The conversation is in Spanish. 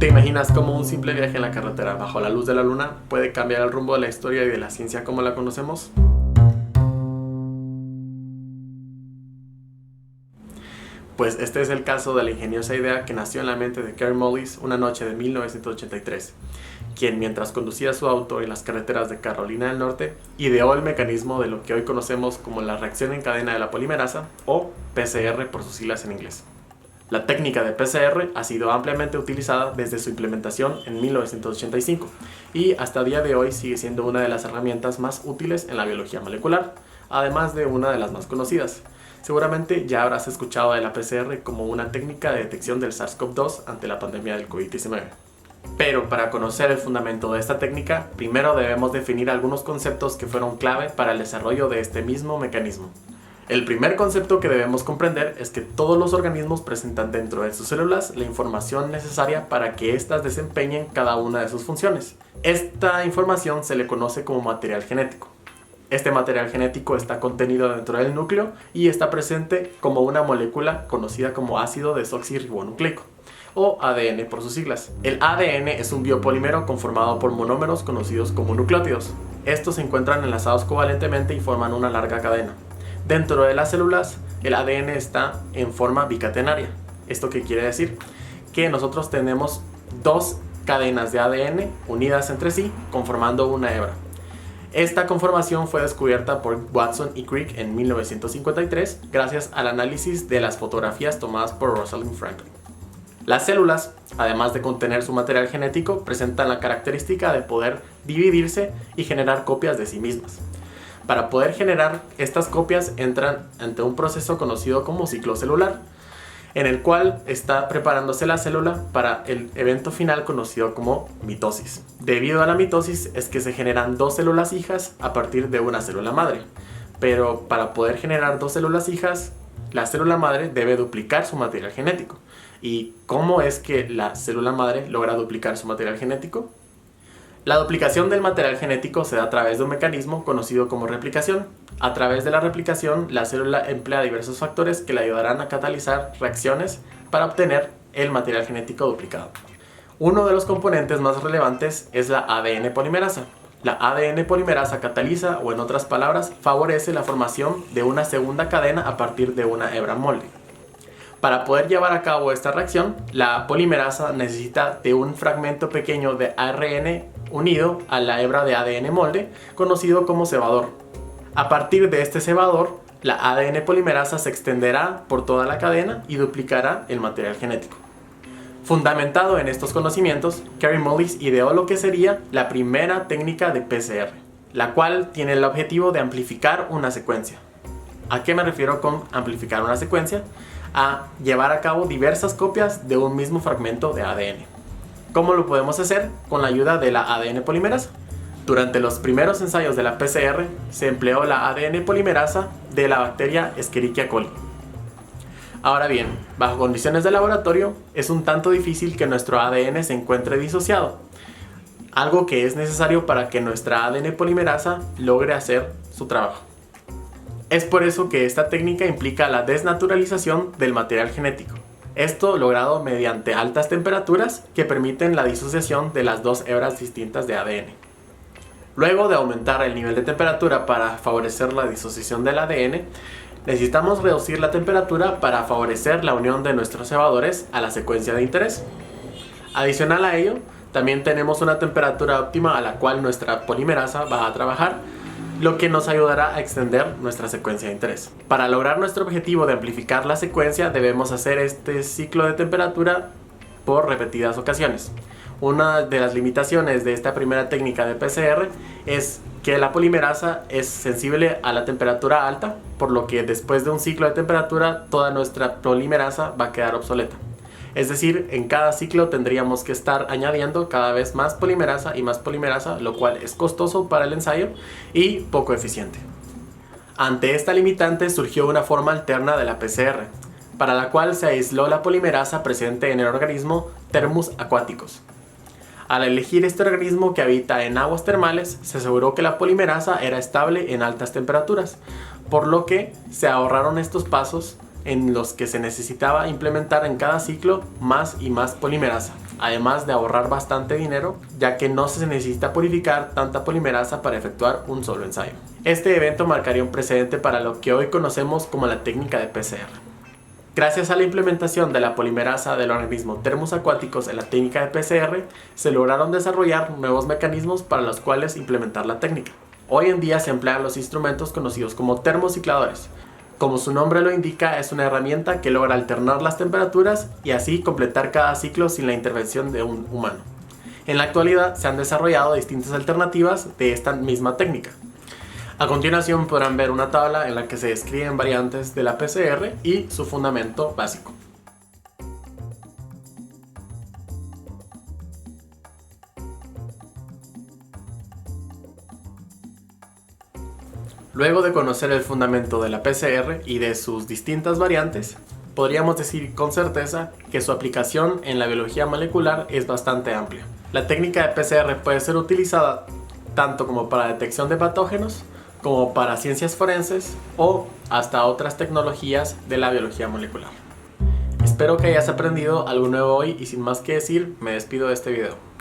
¿Te imaginas cómo un simple viaje en la carretera bajo la luz de la luna puede cambiar el rumbo de la historia y de la ciencia como la conocemos? Pues este es el caso de la ingeniosa idea que nació en la mente de Kary Mullis una noche de 1983, quien mientras conducía su auto en las carreteras de Carolina del Norte, ideó el mecanismo de lo que hoy conocemos como la reacción en cadena de la polimerasa, o PCR por sus siglas en inglés. La técnica de PCR ha sido ampliamente utilizada desde su implementación en 1985 y hasta el día de hoy sigue siendo una de las herramientas más útiles en la biología molecular, además de una de las más conocidas. Seguramente ya habrás escuchado de la PCR como una técnica de detección del SARS-CoV-2 ante la pandemia del COVID-19. Pero para conocer el fundamento de esta técnica, primero debemos definir algunos conceptos que fueron clave para el desarrollo de este mismo mecanismo. El primer concepto que debemos comprender es que todos los organismos presentan dentro de sus células la información necesaria para que éstas desempeñen cada una de sus funciones. Esta información se le conoce como material genético. Este material genético está contenido dentro del núcleo y está presente como una molécula conocida como ácido desoxirribonucleico, o ADN por sus siglas. El ADN es un biopolímero conformado por monómeros conocidos como nucleótidos. Estos se encuentran enlazados covalentemente y forman una larga cadena. Dentro de las células, el ADN está en forma bicatenaria. ¿Esto qué quiere decir? Que nosotros tenemos dos cadenas de ADN unidas entre sí, conformando una hebra. Esta conformación fue descubierta por Watson y Crick en 1953 gracias al análisis de las fotografías tomadas por Rosalind Franklin. Las células, además de contener su material genético, presentan la característica de poder dividirse y generar copias de sí mismas. Para poder generar estas copias entran ante un proceso conocido como ciclo celular, en el cual está preparándose la célula para el evento final conocido como mitosis. Debido a la mitosis es que se generan dos células hijas a partir de una célula madre, pero para poder generar dos células hijas, la célula madre debe duplicar su material genético. ¿Y cómo es que la célula madre logra duplicar su material genético? La duplicación del material genético se da a través de un mecanismo conocido como replicación. A través de la replicación, la célula emplea diversos factores que le ayudarán a catalizar reacciones para obtener el material genético duplicado. Uno de los componentes más relevantes es la ADN polimerasa. La ADN polimerasa cataliza, o en otras palabras, favorece la formación de una segunda cadena a partir de una hebra molde. Para poder llevar a cabo esta reacción, la polimerasa necesita de un fragmento pequeño de ARN unido a la hebra de ADN molde, conocido como cebador. A partir de este cebador, la ADN polimerasa se extenderá por toda la cadena y duplicará el material genético. Fundamentado en estos conocimientos, Kary Mullis ideó lo que sería la primera técnica de PCR, la cual tiene el objetivo de amplificar una secuencia. ¿A qué me refiero con amplificar una secuencia? A llevar a cabo diversas copias de un mismo fragmento de ADN. ¿Cómo lo podemos hacer? Con la ayuda de la ADN polimerasa. Durante los primeros ensayos de la PCR se empleó la ADN polimerasa de la bacteria Escherichia coli. Ahora bien, bajo condiciones de laboratorio es un tanto difícil que nuestro ADN se encuentre disociado, algo que es necesario para que nuestra ADN polimerasa logre hacer su trabajo. Es por eso que esta técnica implica la desnaturalización del material genético. Esto logrado mediante altas temperaturas que permiten la disociación de las dos hebras distintas de ADN. Luego de aumentar el nivel de temperatura para favorecer la disociación del ADN, necesitamos reducir la temperatura para favorecer la unión de nuestros cebadores a la secuencia de interés. Adicional a ello, también tenemos una temperatura óptima a la cual nuestra polimerasa va a trabajar, lo que nos ayudará a extender nuestra secuencia de interés. Para lograr nuestro objetivo de amplificar la secuencia, debemos hacer este ciclo de temperatura por repetidas ocasiones. Una de las limitaciones de esta primera técnica de PCR es que la polimerasa es sensible a la temperatura alta, por lo que después de un ciclo de temperatura, toda nuestra polimerasa va a quedar obsoleta. Es decir, en cada ciclo tendríamos que estar añadiendo cada vez más polimerasa, lo cual es costoso para el ensayo y poco eficiente. Ante esta limitante surgió una forma alterna de la PCR, para la cual se aisló la polimerasa presente en el organismo Thermus aquaticus. Al elegir este organismo que habita en aguas termales, se aseguró que la polimerasa era estable en altas temperaturas, por lo que se ahorraron estos pasos en los que se necesitaba implementar en cada ciclo más y más polimerasa. además de ahorrar bastante dinero, ya que no se necesita purificar tanta polimerasa para efectuar un solo ensayo. Este evento marcaría un precedente para lo que hoy conocemos como la técnica de PCR. Gracias a la implementación de la polimerasa del organismo Thermus aquaticus en la técnica de PCR, se lograron desarrollar nuevos mecanismos para los cuales implementar la técnica. Hoy en día se emplean los instrumentos conocidos como termocicladores. Como su nombre lo indica, es una herramienta que logra alternar las temperaturas y así completar cada ciclo sin la intervención de un humano. En la actualidad se han desarrollado distintas alternativas de esta misma técnica. A continuación podrán ver una tabla en la que se describen variantes de la PCR y su fundamento básico. Luego de conocer el fundamento de la PCR y de sus distintas variantes, podríamos decir con certeza que su aplicación en la biología molecular es bastante amplia. La técnica de PCR puede ser utilizada tanto como para detección de patógenos, como para ciencias forenses o hasta otras tecnologías de la biología molecular. Espero que hayas aprendido algo nuevo hoy y sin más que decir, me despido de este video.